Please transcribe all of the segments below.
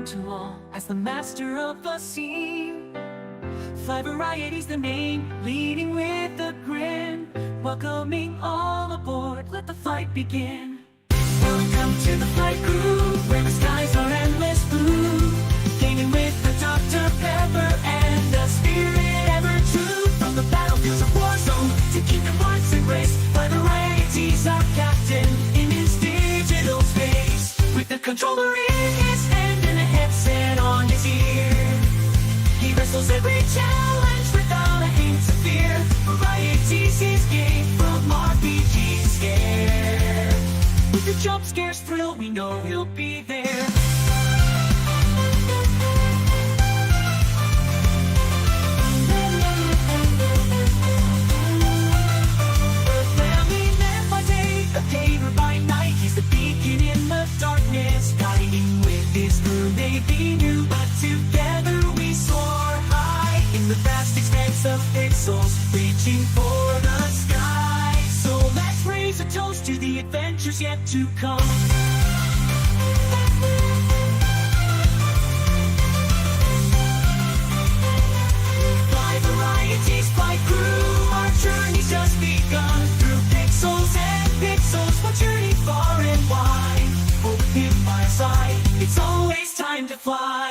known to all as the master of the scene. Fly Variety's the name, leading with a grin, welcoming all aboard, let the flight begin. Welcome to the flight crew, where the skies are endless blue, gaming with the Dr. Pepper and the spirit ever true. From the battlefields of Warzone to Kingdom Hearts and Grace, Fly Variety's our captain in his digital space, with the controller in his hand and a headset on his ear. He wrestles every challenge without a hint of fear. Variety's his game from RPG Scare. With the jump scares thrill, we know he'll be there. A family man by day, a gamer by night. He's the beacon in the darkness, guiding with his crew. Maybe new, but together we soar high in the vast expanse of pixels, reaching for the sky. So let's raise a toast to the adventures yet to come. Fly Variety's flight crew, our journey's just begun. Through pixels and pixels, we'll journey far and wide. With him by our side, it's always time to fly.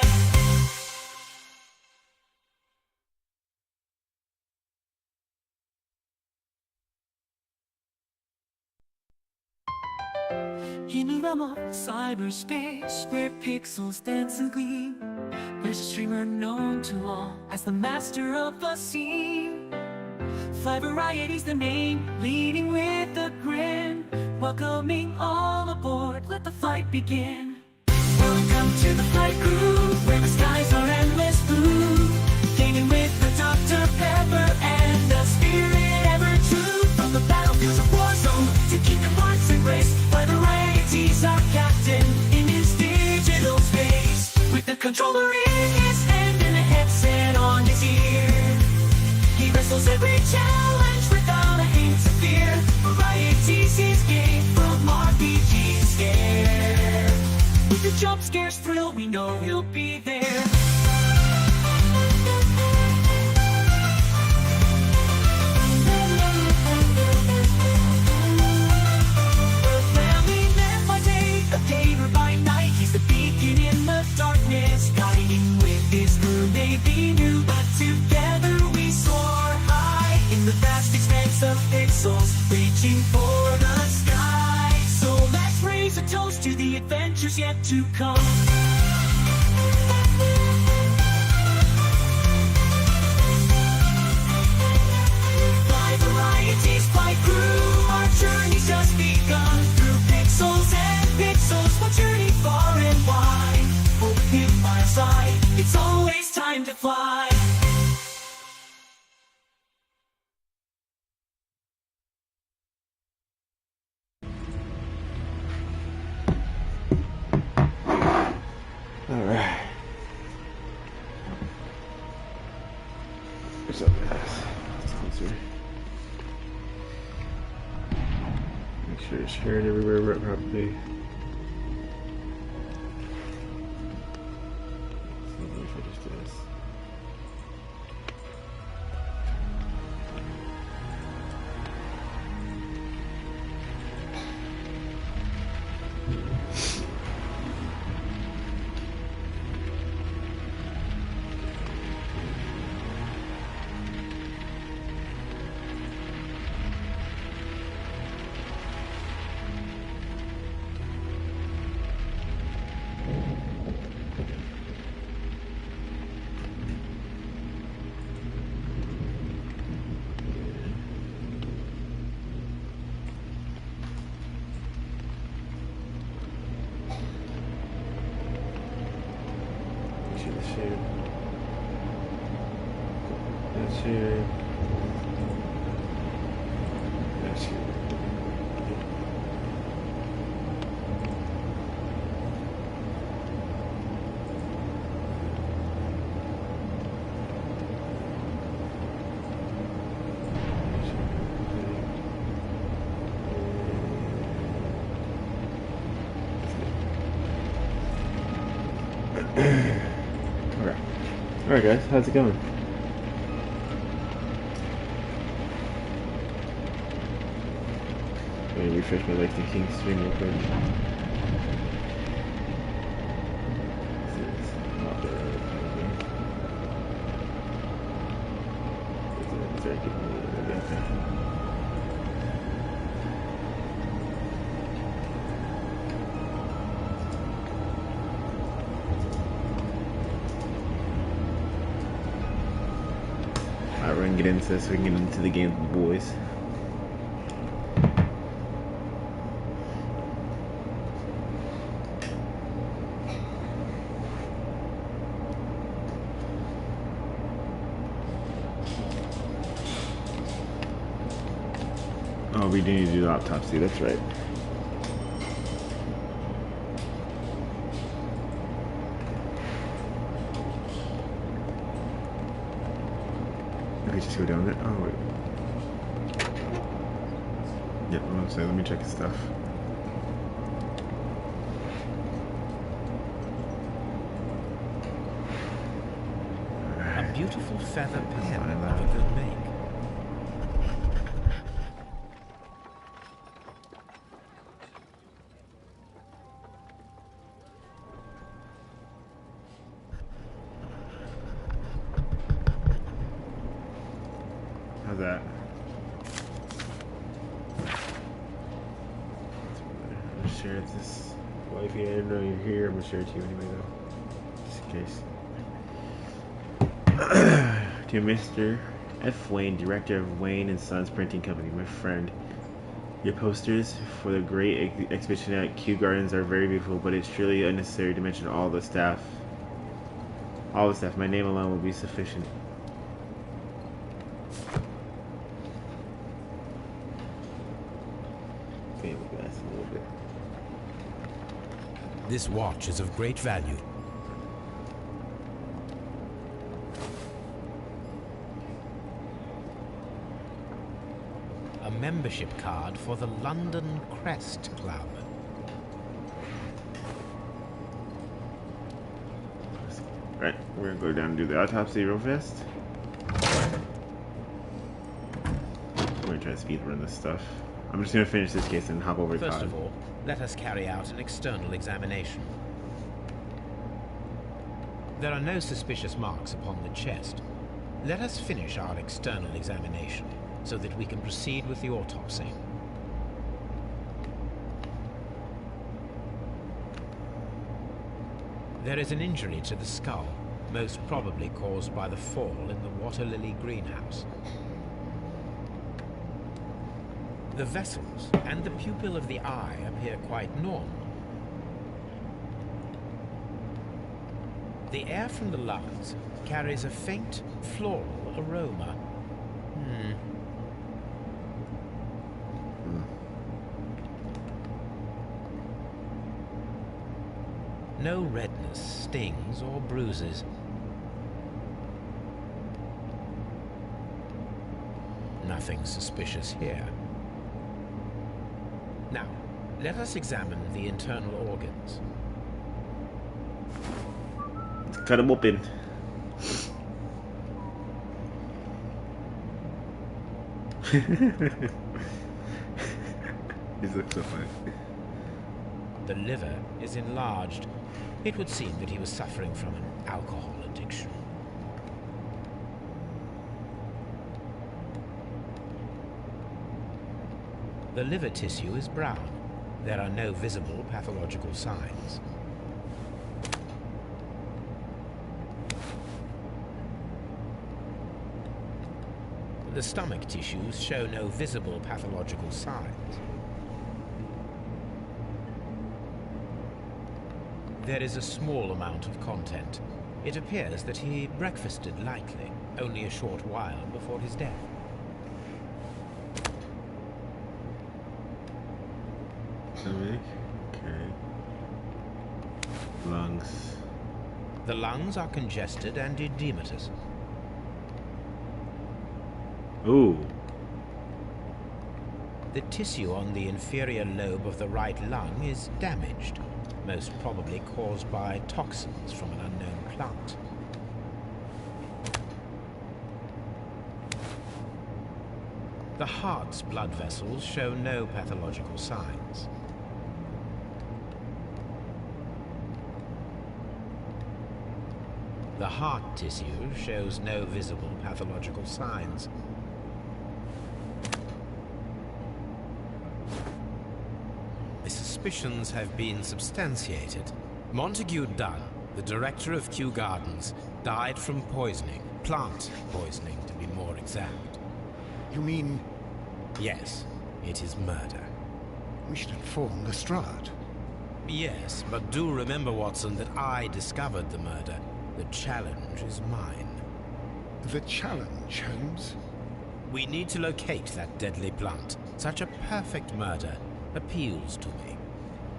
In a realm of cyberspace, where pixels dance and gleam, there's a streamer known to all as the master of the scene. Fly Variety's the name, leading with a grin, welcoming all aboard, let the flight begin. Welcome to the flight crew, where the skies are endless blue, gaming with the Dr. Pepper and the spirit ever true. From the battlefields of Warzone to Kingdom Hearts and Grace, Fly Variety's our captain in his digital space, with the controller in his hand and a headset on his ear. He wrestles every challenge without a hint of fear. Variety's his game from RPG Scare. With the jump scares thrill, we know he'll be there. A family man by day, a gamer by night. He's the beacon in the darkness, guiding with his crew. Maybe new, but together we soar high in the vast expanse of pixels, reaching for the sky. So let's raise a toast to the adventures yet to come. Fly Variety's flight crew, our journey's just begun. Through pixels and pixels, we'll journey far and wide. With him by our side, it's always time to fly. Alright. What's up, guys? Sponsor. Make sure it's shared everywhere properly. So let me finish this. Share. Let's share. Let's share. Okay. Alright guys, how's it going? Let me refresh my Lex and King stream real quick. This is not the right thing. It's very good. Okay. Alright, we're gonna get into this so we can get into the game with the boys. Oh, we do need to do the autopsy, that's right. Okay, just go down there. Oh, wait. Yep, I'm gonna say, let me check his stuff. A beautiful feather pen of a good make. How's that? I'm gonna share this. Wifey, I didn't know you're here. I'm gonna share it to you anyway, though. Just in case. To Mr. F. Wayne, director of Wayne and Sons Printing Company, my friend. Your posters for the great exhibition at Kew Gardens are very beautiful, but it's truly unnecessary to mention all the staff. All the staff. My name alone will be sufficient. Okay, look at that a little bit. This watch is of great value. A membership card for the London Crest Club. Right, we're gonna go down and do the autopsy real fast. We're gonna try to speed run this stuff. I'm just gonna finish this case and hop over to First Todd. of all, let us carry out an external examination. There are no suspicious marks upon the chest. Let us finish our external examination so that we can proceed with the autopsy. There is an injury to the skull, most probably caused by the fall in the water lily greenhouse. The vessels and the pupil of the eye appear quite normal. The air from the lungs carries a faint floral aroma. No redness, stings, or bruises. Nothing suspicious here. Now, let us examine the internal organs. Cut him open. These look so funny. The liver is enlarged. It would seem that he was suffering from an alcohol addiction. The liver tissue is brown. There are no visible pathological signs. The stomach tissues show no visible pathological signs. There is a small amount of content. It appears that he breakfasted lightly, only a short while before his death. Stomach. Okay. Lungs. The lungs are congested and edematous. Ooh. The tissue on the inferior lobe of the right lung is damaged. most probably caused by toxins from an unknown plant. The heart's blood vessels show no pathological signs. The heart tissue shows no visible pathological signs. The suspicions have been substantiated. Montague Dunn, the director of Kew Gardens, died from poisoning. Plant poisoning, to be more exact. You mean Yes, it is murder. we should inform Lestrade? Yes, but do remember, Watson, that I discovered the murder. The challenge is mine. The challenge, Holmes? We need to locate that deadly plant. Such a perfect murder appeals to me.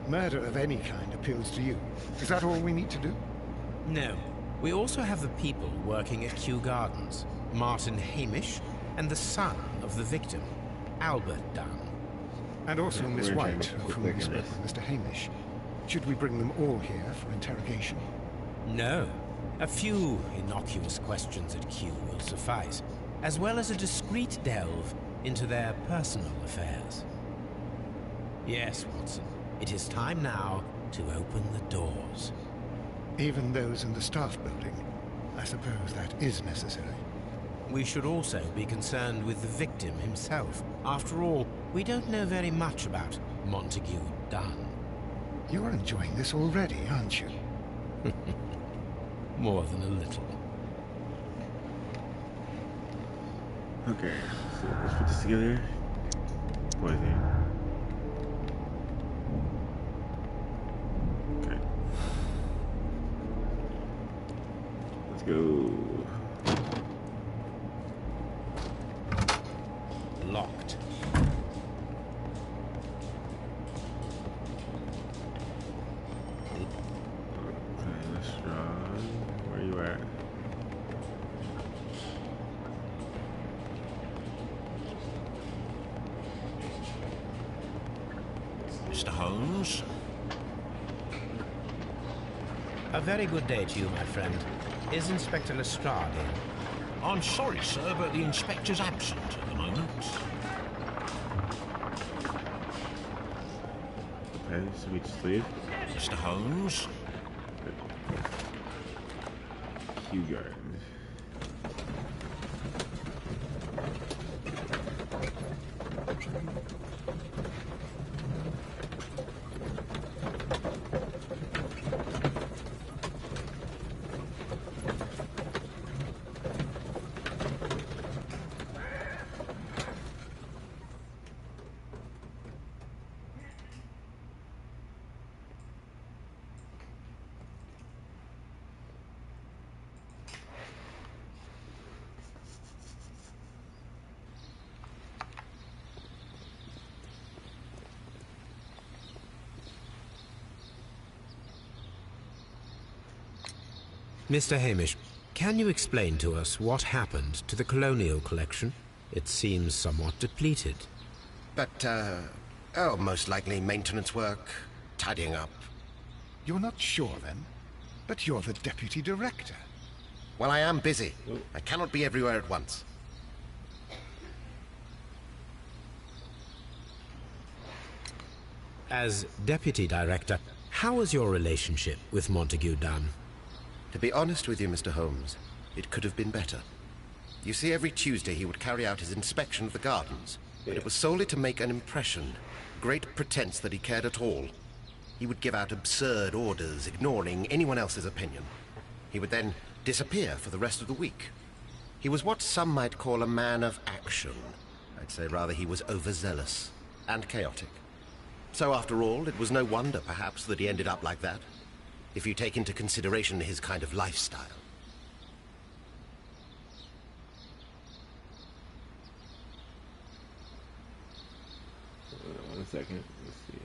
Murder of any kind appeals to you. Is that all we need to do? No, we also have the people working at Kew Gardens. Martin Hamish and the son of the victim, Albert Dunn. And also Miss We're trying White, to of whom click we on spoke this. with Mr. Hamish. Should we bring them all here for interrogation? No, a few innocuous questions at Kew will suffice, as well as a discreet delve into their personal affairs. Yes, Watson, it is time now to open the doors. Even those in the staff building? I suppose that is necessary. We should also be concerned with the victim himself. After all, we don't know very much about Montague Dunn. You're enjoying this already, aren't you? More than a little. Okay, so let's put this together. Poisoning. Okay. Let's go. Locked. Okay, Lestrade. Where are you at? Mr. Holmes? A very good day to you, my friend. Is Inspector Lestrade in? I'm sorry, sir, but the inspector's absent at the moment. Okay, so we just leave. Mr. Holmes? Kew Gardens. Mr. Hamish, can you explain to us what happened to the colonial collection? It seems somewhat depleted. But, most likely maintenance work, tidying up. You're not sure, then? But you're the deputy director. Well, I am busy. I cannot be everywhere at once. As deputy director, how was your relationship with Montague Dunn? To be honest with you, Mr. Holmes, it could have been better. You see, every Tuesday he would carry out his inspection of the gardens, but it was solely to make an impression. Great pretense that he cared at all. He would give out absurd orders, ignoring anyone else's opinion. He would then disappear for the rest of the week. He was what some might call a man of action. I'd say rather he was overzealous and chaotic. So after all, it was no wonder, perhaps, that he ended up like that, if you take into consideration his kind of lifestyle. One second. Let's see.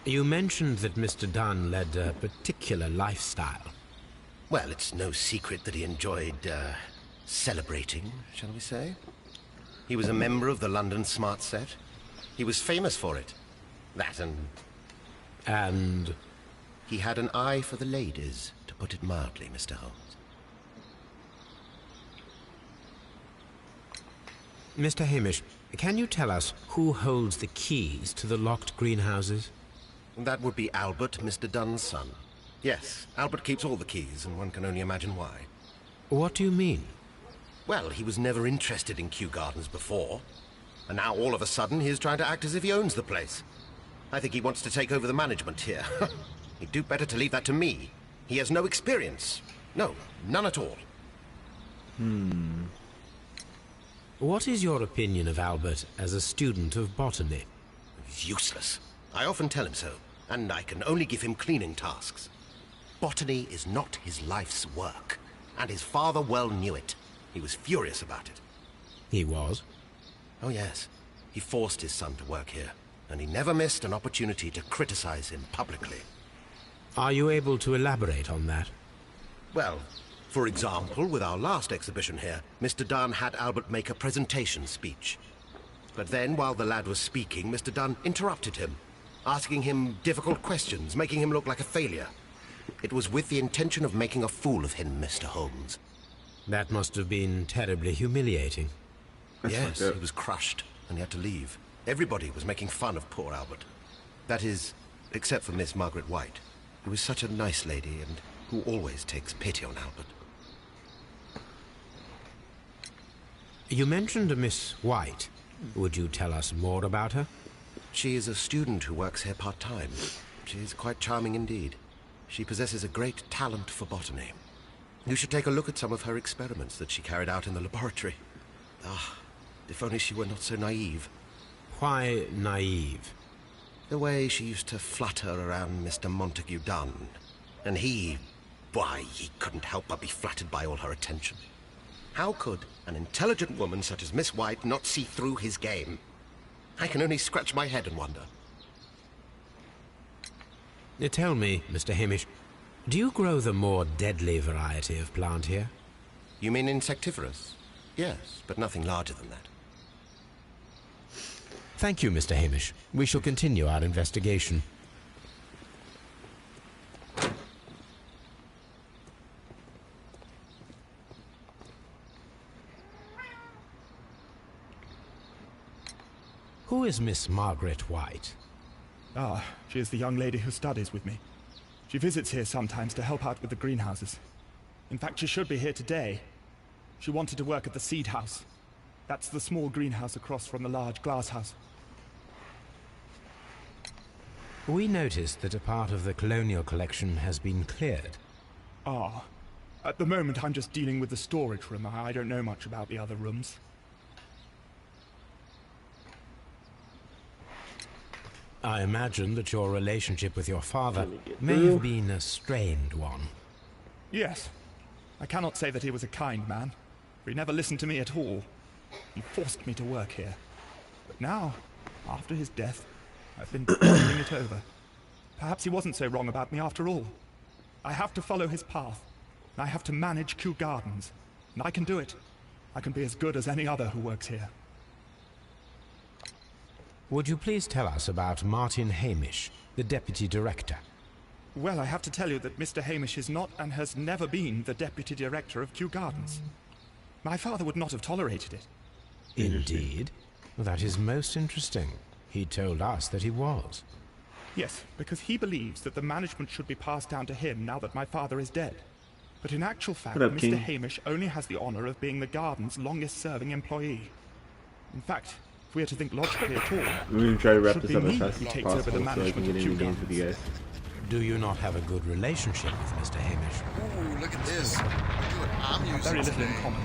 You mentioned that Mr. Dunn led a particular lifestyle. Well, it's no secret that he enjoyed, celebrating, shall we say? He was a member of the London Smart Set. He was famous for it. That And he had an eye for the ladies, to put it mildly, Mr. Holmes. Mr. Hamish, can you tell us who holds the keys to the locked greenhouses? That would be Albert, Mr. Dunn's son. Yes, Albert keeps all the keys, and one can only imagine why. What do you mean? Well, he was never interested in Kew Gardens before. And now all of a sudden he is trying to act as if he owns the place. I think he wants to take over the management here. He'd do better to leave that to me. He has no experience. No, none at all. What is your opinion of Albert as a student of botany? He's useless. I often tell him so, and I can only give him cleaning tasks. Botany is not his life's work, and his father well knew it. He was furious about it. He was? Oh yes, he forced his son to work here, and he never missed an opportunity to criticize him publicly. Are you able to elaborate on that? Well, for example, with our last exhibition here, Mr. Dunn had Albert make a presentation speech. But then, while the lad was speaking, Mr. Dunn interrupted him, asking him difficult questions, making him look like a failure. It was with the intention of making a fool of him, Mr. Holmes. That must have been terribly humiliating. Yes, he was crushed, and he had to leave. Everybody was making fun of poor Albert. That is, except for Miss Margaret White, who is such a nice lady and who always takes pity on Albert. You mentioned a Miss White. Would you tell us more about her? She is a student who works here part-time. She is quite charming indeed. She possesses a great talent for botany. You should take a look at some of her experiments that she carried out in the laboratory. Ah, if only she were not so naive. Why naive? The way she used to flutter around Mr. Montague Dunn. And why, he couldn't help but be flattered by all her attention. How could an intelligent woman such as Miss White not see through his game? I can only scratch my head and wonder. Tell me, Mr. Hamish, do you grow the more deadly variety of plant here? You mean insectivorous? Yes, but nothing larger than that. Thank you, Mr. Hamish. We shall continue our investigation. Who is Miss Margaret White? Ah, she is the young lady who studies with me. She visits here sometimes to help out with the greenhouses. In fact, she should be here today. She wanted to work at the seed house. That's the small greenhouse across from the large glass house. We noticed that a part of the colonial collection has been cleared. Ah, at the moment I'm just dealing with the storage room. I don't know much about the other rooms. I imagine that your relationship with your father may have been a strained one. Yes. I cannot say that he was a kind man, for he never listened to me at all. He forced me to work here. But now, after his death, I've been pondering it over. Perhaps he wasn't so wrong about me after all. I have to follow his path, and I have to manage Kew Gardens. And I can do it. I can be as good as any other who works here. Would you please tell us about Martin Hamish, the Deputy Director? Well, I have to tell you that Mr. Hamish is not and has never been the Deputy Director of Kew Gardens. My father would not have tolerated it. Indeed? Well, that is most interesting. He told us that he was. Yes, because he believes that the management should be passed down to him now that my father is dead. But in actual fact, What up, Mr. King? Hamish only has the honor of being the garden's longest-serving employee. In fact, if we are to think logically at all, We're going to try to wrap should this be up as me fast who as takes over the possible so I can management get of into Kew games with you guys. Do you not have a good relationship with Mr. Hamish? Ooh, look at this. Look at what I'm We have using very little in today. common.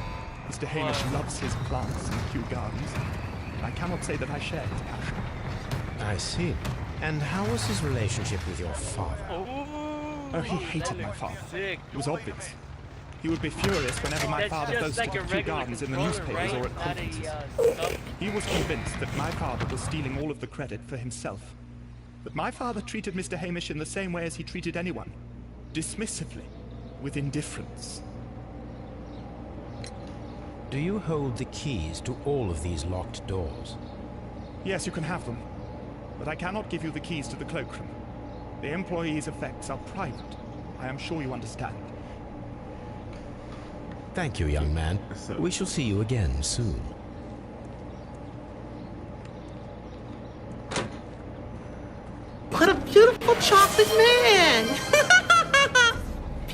Mr. Hamish loves his plants and Kew Gardens, and I cannot say that I share his passion. I see. And how was his relationship with your father? Oh, he hated my father. It was obvious. He would be furious whenever my father boasted of Kew Gardens in the newspapers or at conferences. He was convinced that my father was stealing all of the credit for himself. But my father treated Mr. Hamish in the same way as he treated anyone. Dismissively. With indifference. Do you hold the keys to all of these locked doors? Yes, you can have them. But I cannot give you the keys to the cloakroom. The employees' effects are private. I am sure you understand. Thank you, young man. So- We shall see you again soon. What a beautiful chocolate man!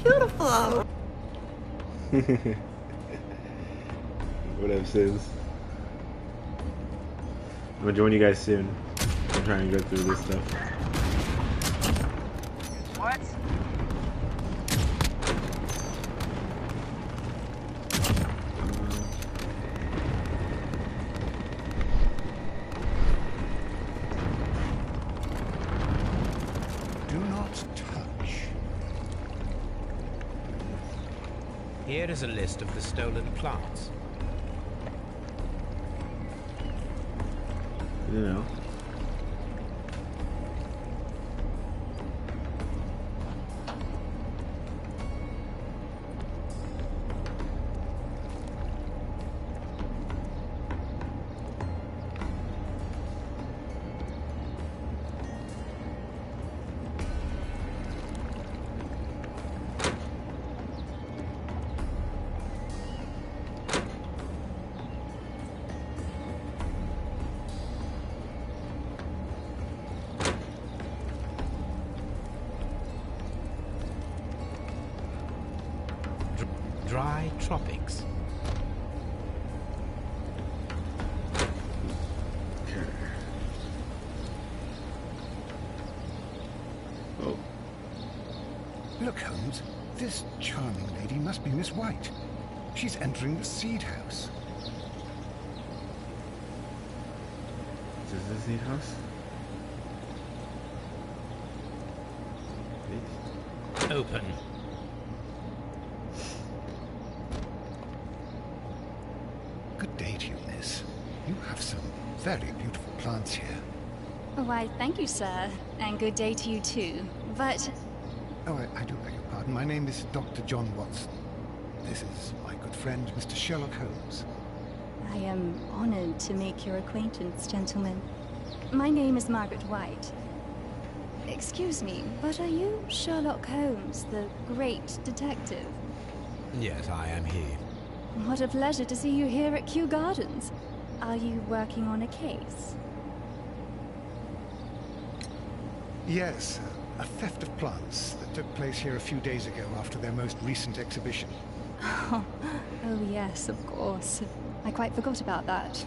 Beautiful. What up, Sis? I'm gonna join you guys soon. I'm trying to go through this stuff. What? Do not touch. Here is a list of the stolen plants. You know. Dry tropics. Okay. Oh. Look, Holmes. This charming lady must be Miss White. She's entering the seed house. Is this the seed house? Open. Good day to you, miss. You have some very beautiful plants here. Why, thank you, sir. And good day to you, too. But... Oh, I do beg your pardon. My name is Dr. John Watson. This is my good friend, Mr. Sherlock Holmes. I am honored to make your acquaintance, gentlemen. My name is Margaret White. Excuse me, but are you Sherlock Holmes, the great detective? Yes, I am he. What a pleasure to see you here at Kew Gardens. Are you working on a case? Yes, a theft of plants that took place here a few days ago after their most recent exhibition. Oh, yes, of course. I quite forgot about that.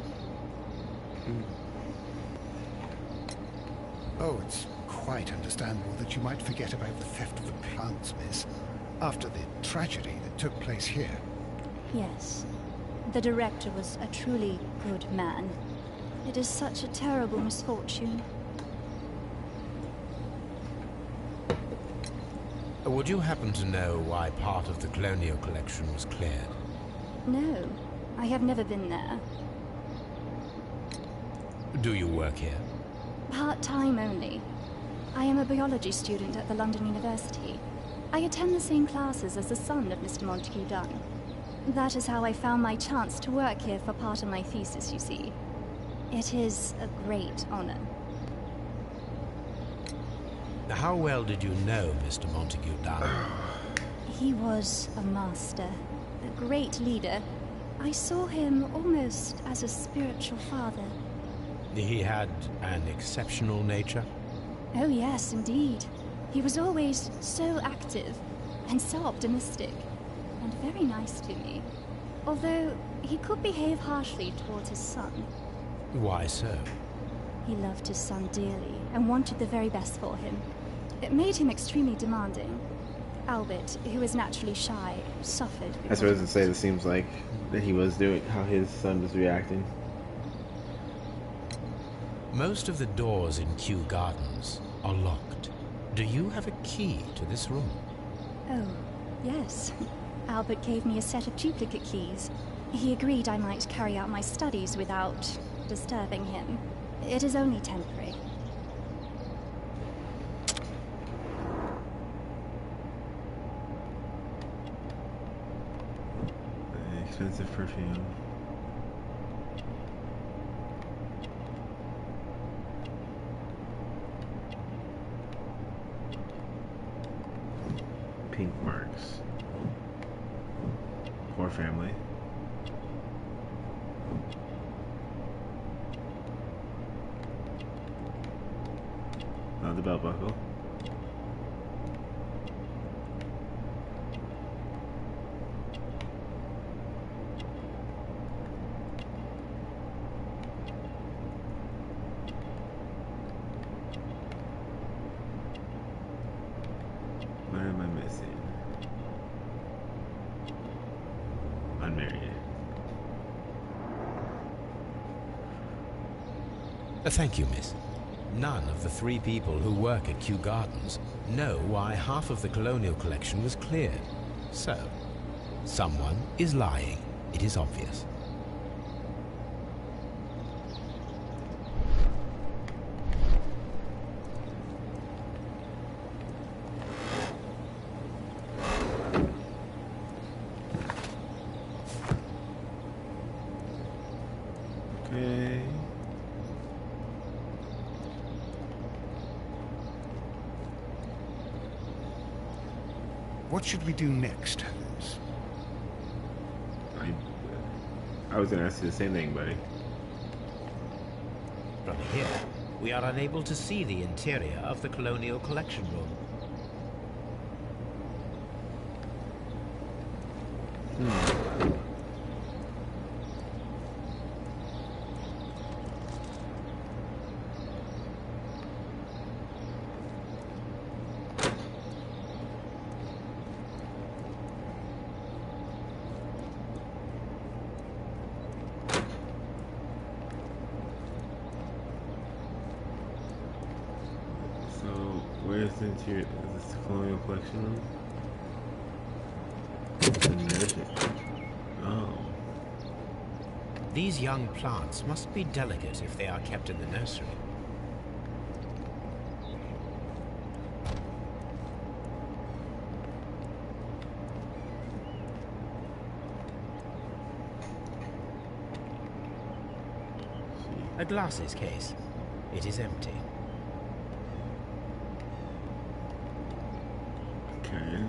Oh, it's quite understandable that you might forget about the theft of the plants, miss, after the tragedy that took place here. Yes. The director was a truly good man. It is such a terrible misfortune. Would you happen to know why part of the colonial collection was cleared? No, I have never been there. Do you work here? Part-time only. I am a biology student at the London University. I attend the same classes as the son of Mr. Montague Dunn. That is how I found my chance to work here for part of my thesis, you see. It is a great honor. How well did you know Mr. Montague Dunn? He was a master, a great leader. I saw him almost as a spiritual father. He had an exceptional nature? Oh yes, indeed. He was always so active and so optimistic and very nice to me. Although he could behave harshly towards his son. Why so? He loved his son dearly and wanted the very best for him. It made him extremely demanding. Albert, who is naturally shy, suffered. That's what I was gonna say. It seems like that he was doing how his son was reacting. Most of the doors in Kew Gardens are locked. Do you have a key to this room? Oh, yes. Albert gave me a set of duplicate keys. He agreed I might carry out my studies without disturbing him. It is only temporary. expensive perfume. Pink marks. Poor family. The belt buckle. What am I missing? Unmarried. Thank you, miss. None of the 3 people who work at Kew Gardens know why half of the colonial collection was cleared. So, someone is lying. It is obvious. Okay. What should we do next, Holmes? I was gonna ask you the same thing, buddy. From here, we are unable to see the interior of the colonial collection room. Where's the interior? Is this the colonial collection room? The nursery. Oh. These young plants must be delicate if they are kept in the nursery. A glasses case. It is empty. Okay.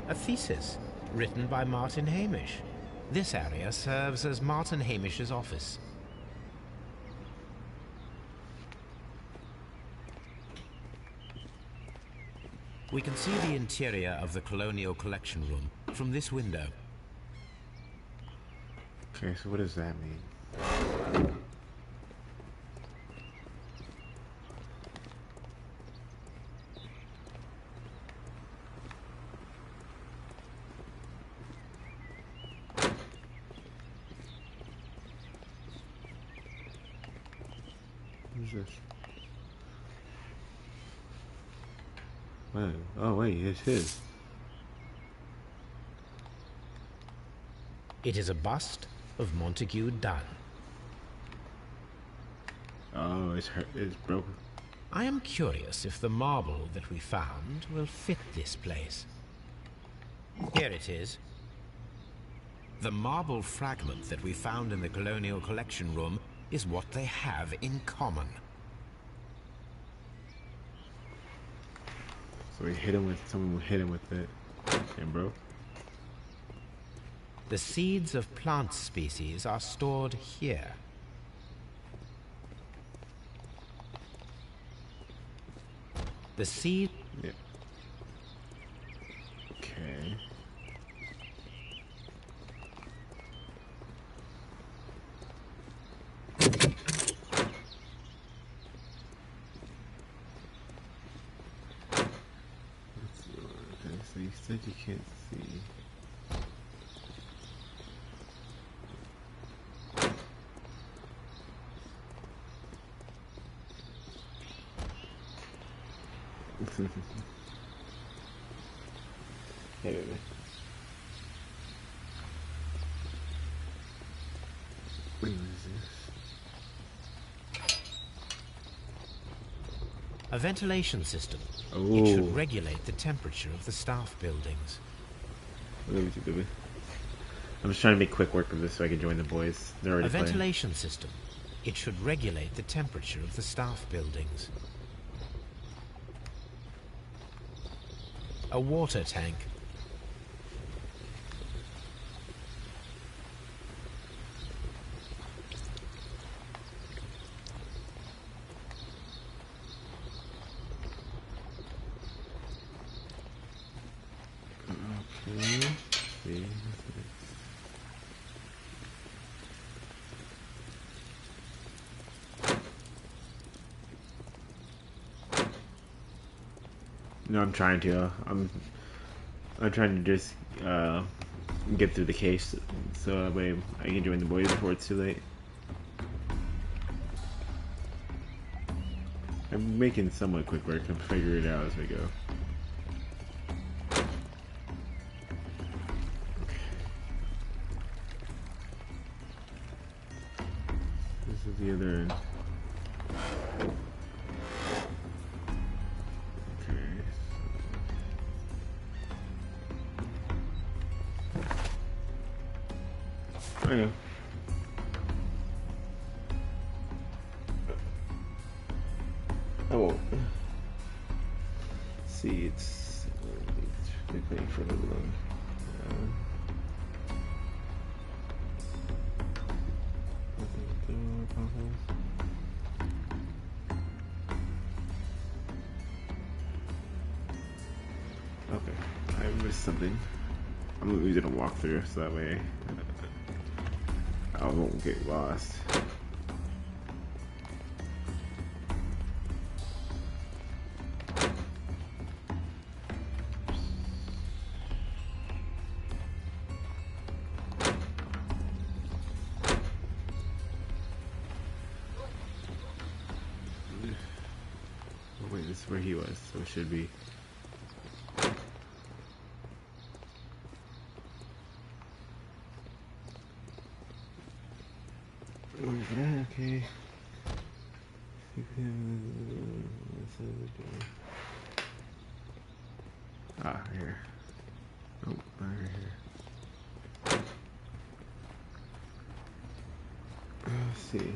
A thesis written by Martin Hamish. This area serves as Martin Hamish's office. We can see the interior of the colonial collection room from this window. Okay, so what does that mean? Who's this? Wait, oh wait, it's his. It is a bust of Montague Dunn. Oh, it's broken. I am curious if the marble that we found will fit this place. Here it is. The marble fragment that we found in the colonial collection room is what they have in common. So he hit him with, someone hit him with it and broke. The seeds of plant species are stored here. The seed... Yeah. Okay. Okay, so you said you can't see. Hey, baby. What is this? A ventilation system. Oh. It should regulate the temperature of the staff buildings. Let me see, baby. I'm just trying to make quick work of this so I can join the boys. They're already A playing. ventilation system. It should regulate the temperature of the staff buildings. A water tank. Okay. See. No, I'm trying to. I'm trying to just get through the case so that way I can join the boys before it's too late. I'm making somewhat quick work. I'm figuring it out as we go. This is the other end. I know. I won't. See, it's playing for a little long. Okay, I missed something. I'm using a walkthrough so that way I won't get lost. Oh, wait, this is where he was, so it should be. Okay. Ah, here. Oh, right here. Let's see.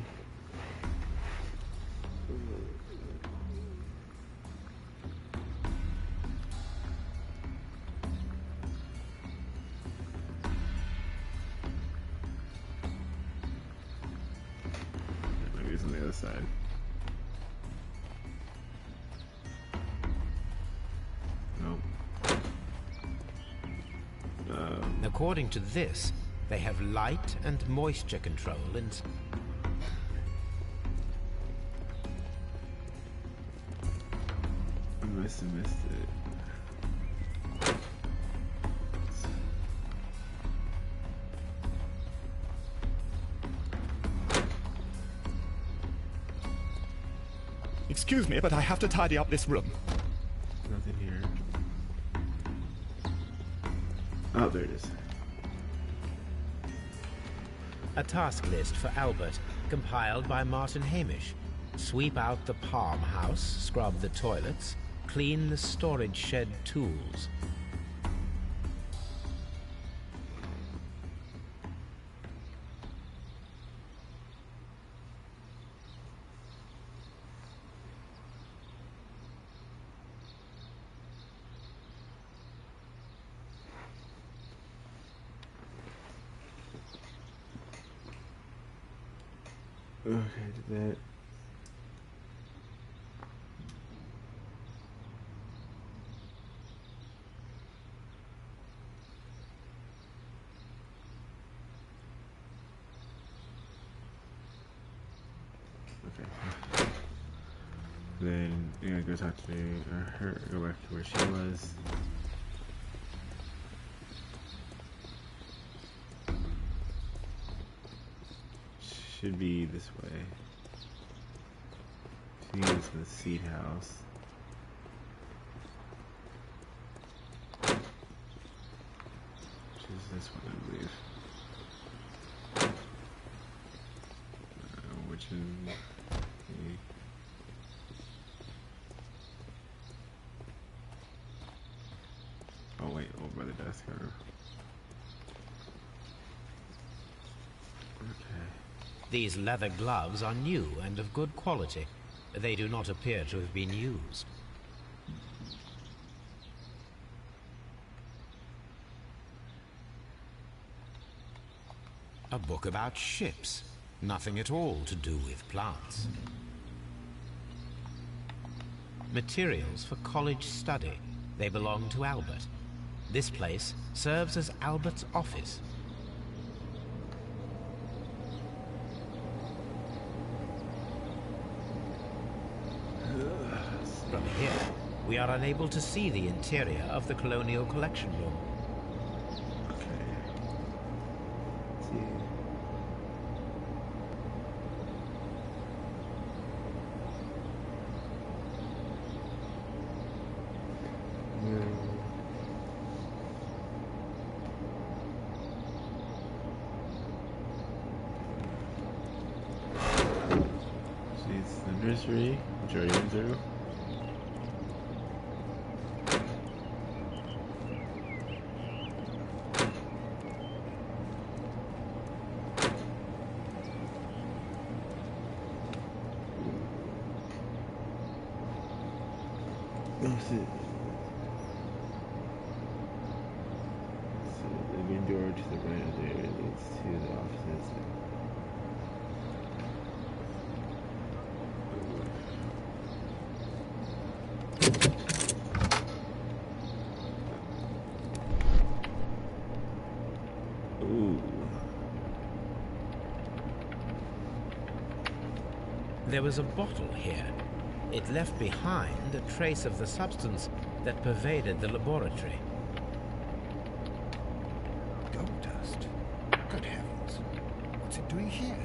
Maybe it's on the other side. Nope. According to this, they have light and moisture control and... I must have missed it. Excuse me, but I have to tidy up this room. Nothing here. Oh, there it is. A task list for Albert, compiled by Martin Hamish. Sweep out the palm house, scrub the toilets, clean the storage shed tools. Okay, I did that. Okay. Then you gotta go talk to her, go back to where she was. Should be this way. She is the seed house. Which is this one, I believe. Which is... That's kind of... Okay. These leather gloves are new and of good quality. They do not appear to have been used. A book about ships. Nothing at all to do with plants. Materials for college study. They belong to Albert. This place serves as Albert's office. From here, we are unable to see the interior of the Colonial Collection Room. Nursery, which I already went through. That's it. So the main door to the right of there leads to the offices. There was a bottle here. It left behind a trace of the substance that pervaded the laboratory. Gold dust? Good heavens. What's it doing here?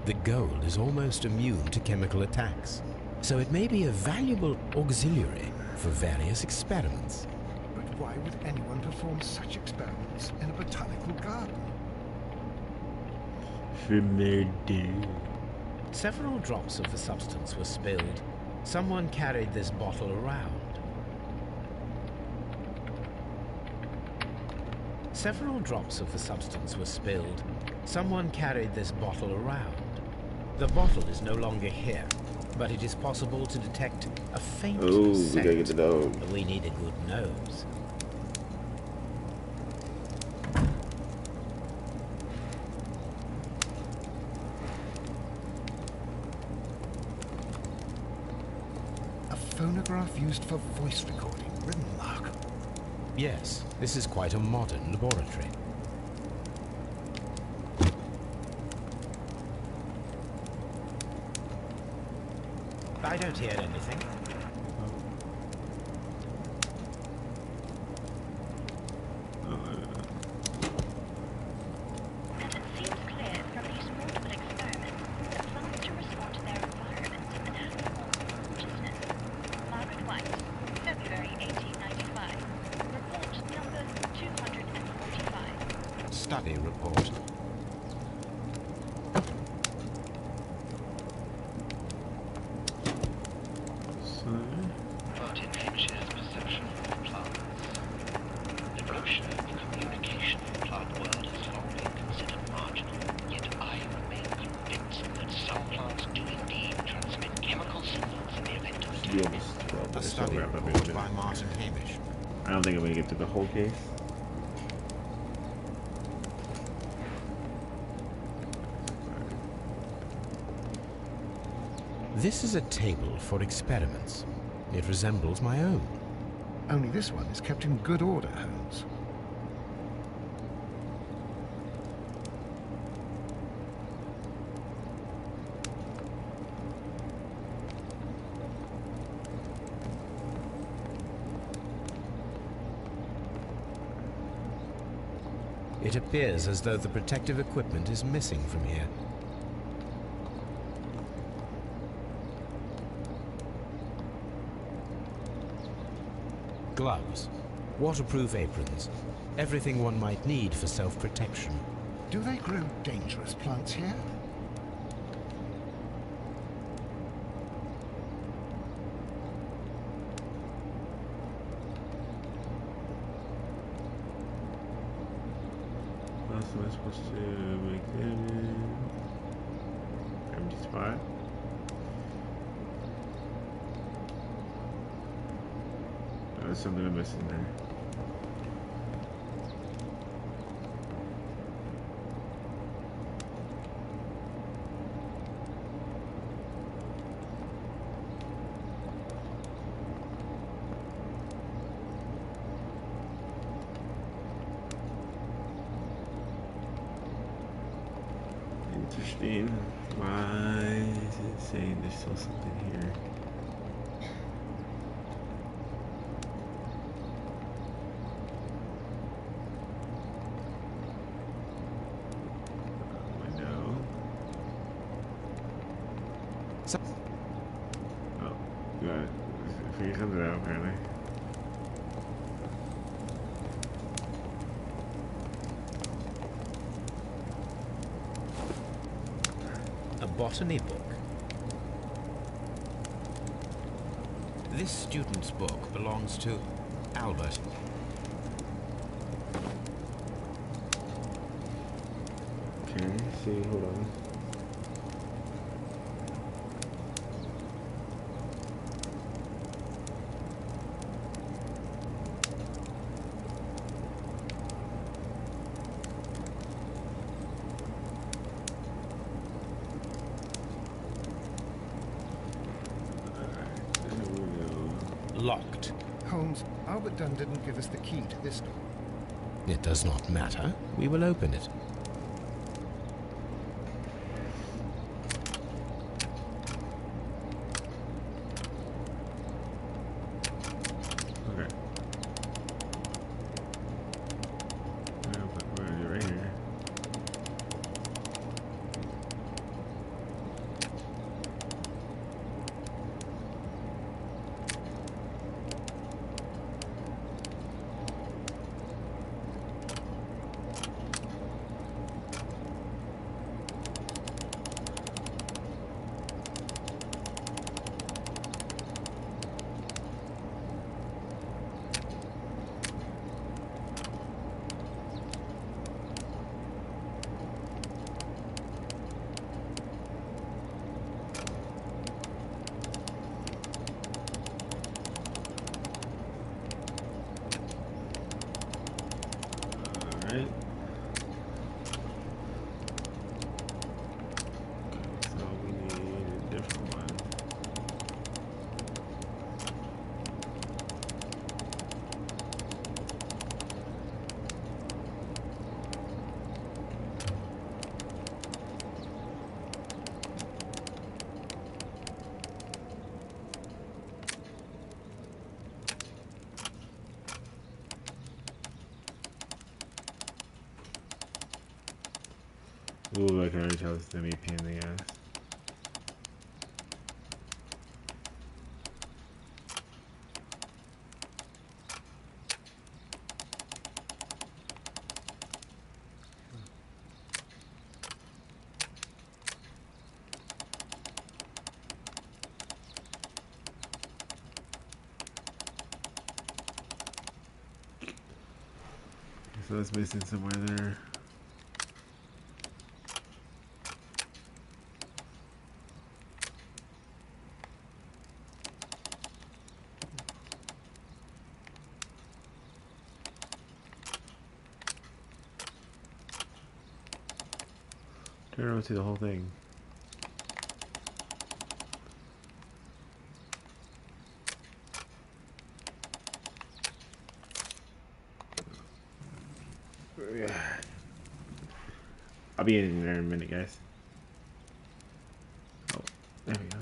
The gold is almost immune to chemical attacks, so it may be a valuable auxiliary for various experiments. But why would anyone perform such experiments in a botanical garden? For murder. Several drops of the substance were spilled. Someone carried this bottle around. Several drops of the substance were spilled. Someone carried this bottle around. The bottle is no longer here, but it is possible to detect a faint scent. We gotta get the nose. We need a good nose. Phonograph used for voice recording. Remarkable. Yes, this is quite a modern laboratory. I don't hear anything. Study report. Martin Henshare's perception of plants. Devotion and communication in the plant world has long been considered marginal, yet I remain convinced that some plants do indeed transmit chemical signals in the event of A study report by Martin Hamish. I don't think I'm gonna get through the whole case. This is a table for experiments. It resembles my own. Only this one is kept in good order, Holmes. It appears as though the protective equipment is missing from here. Gloves, waterproof aprons, everything one might need for self-protection. Do they grow dangerous plants here? else am I supposed to make damage? Empty spot. Oh, there's something I'm missing there. Interesting. Why is it saying there's still something here? Window. Oh, got it. Figure something out apparently. A botany book. This student's book belongs to Albert. Okay, see, hold on. Locked. Holmes, Albert Dunn didn't give us the key to this door. It does not matter. We will open it. Okay. We're gonna do it right here. Alright. So we need a different one. Ooh, I can already tell this is gonna be a pain in the ass. So it's missing somewhere there. Turn around to the whole thing. I'll be in there in a minute, guys. Oh, there we go.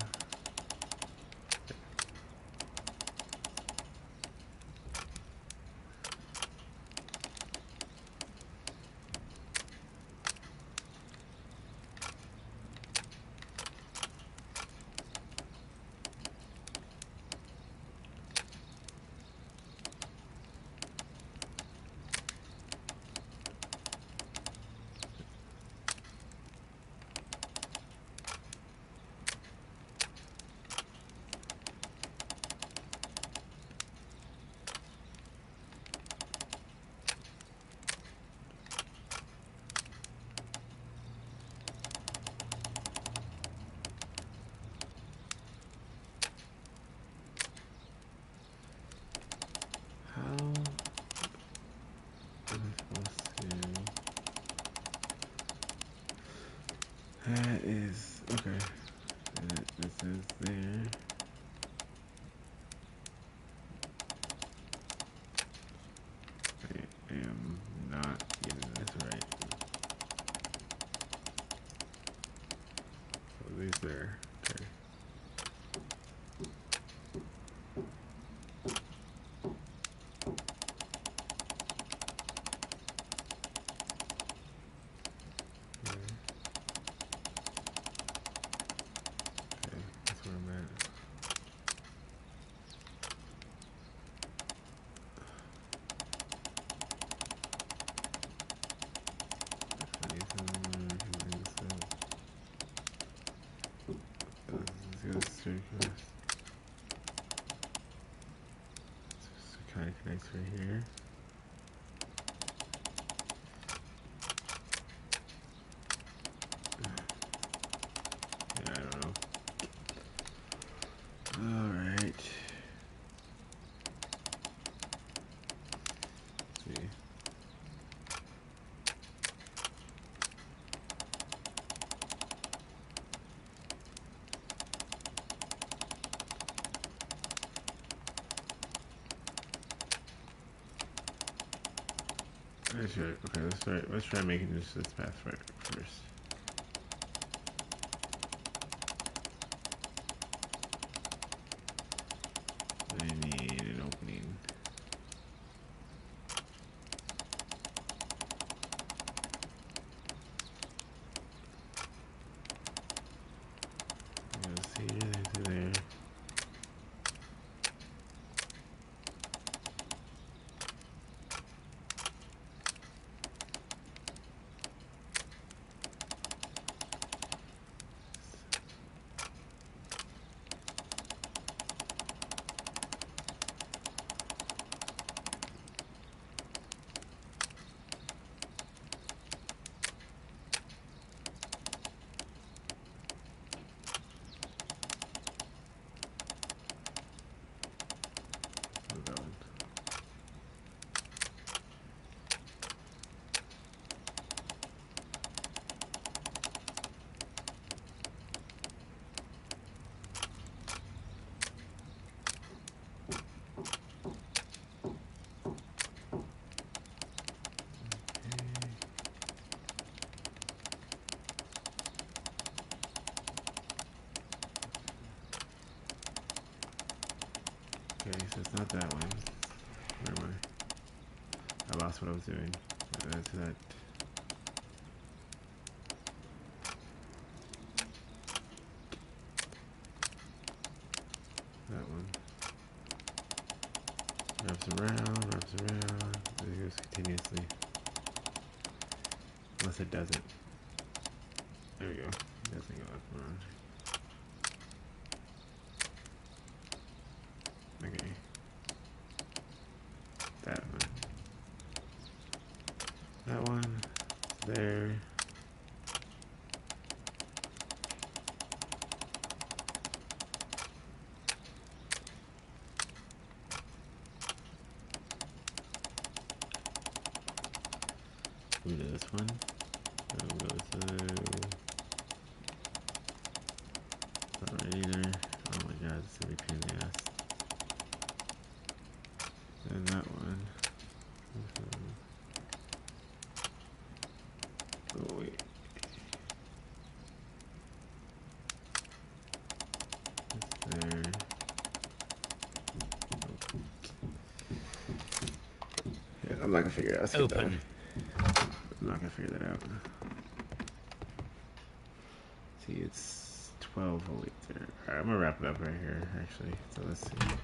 That is okay. This is there. I am not getting this right. So these there. Okay. That's where I'm at. Kind of connects right here. Yeah, I don't know. All right. Let's see. Okay, let's try making this path right first. I need an opening. Let's see, there's there. Okay, so it's not that one. Where am I? I lost what I was doing. That's that. That one. Wraps around. It goes continuously. Unless it doesn't. There we go. It doesn't go up and around. Okay. That one. That one. There. We do this one. That one goes it's not right either. Oh my god, it's gonna be a pain in the ass. And that one. Oh wait. It's there. Yeah, I'm not gonna figure it out. Open. I'm not gonna figure that out. See, it's 12. Oh wait, there. Alright, I'm gonna wrap it up right here, actually. So let's see.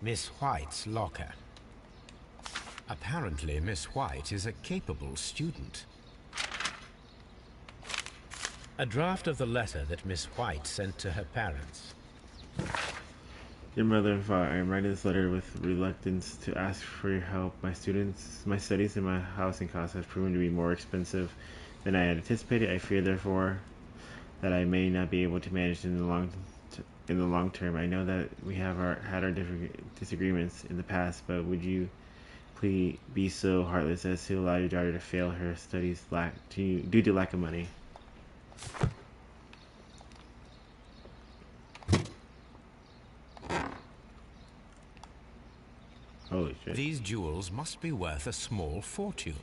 Miss White's locker. Apparently, Miss White is a capable student. A draft of the letter that Miss White sent to her parents. Dear Mother and Father, I am writing this letter with reluctance to ask for your help. My studies and my housing costs have proven to be more expensive than I had anticipated. I fear, therefore, that I may not be able to manage in the long term. I know that we have had our different disagreements in the past, but would you please be so heartless as to allow your daughter to fail her studies due to lack of money? These jewels must be worth a small fortune.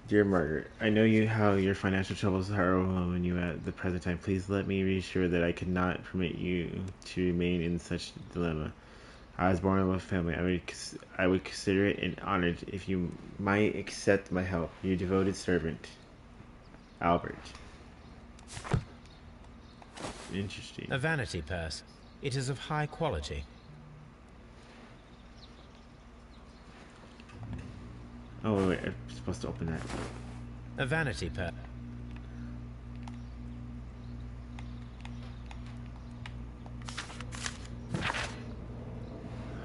Dear Margaret, I know how your financial troubles are overwhelming you at the present time. Please let me reassure that I could not permit you to remain in such dilemma. I was born of a family. I would consider it an honor if you might accept my help. Your devoted servant, Albert. Interesting. A vanity purse. It is of high quality. Oh, wait, I'm supposed to open that. A vanity purse.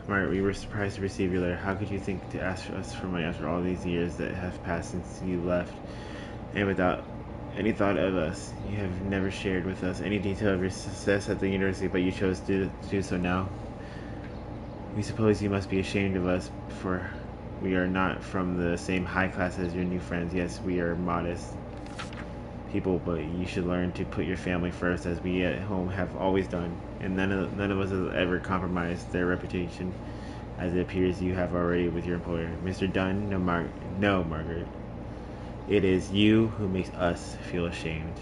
Margaret, we were surprised to receive your letter. How could you think to ask us for money after all these years that have passed since you left, and without any thought of us? You have never shared with us any detail of your success at the university, but you chose to do so now. We suppose you must be ashamed of us, for we are not from the same high class as your new friends. Yes, we are modest people, but you should learn to put your family first, as we at home have always done, and none of us has ever compromised their reputation, as it appears you have already with your employer. Mr. Dunn, no, Margaret. It is you who makes us feel ashamed.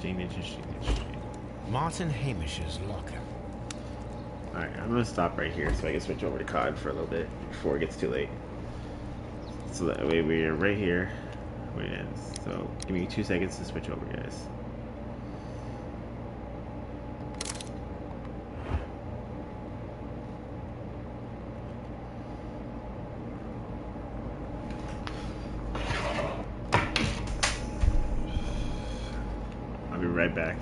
Interesting. Martin Hamish's locker. Alright, I'm gonna stop right here so I can switch over to COD for a little bit before it gets too late. So that way we're right here when it ends. So give me 2 seconds to switch over, guys. I'll be right back.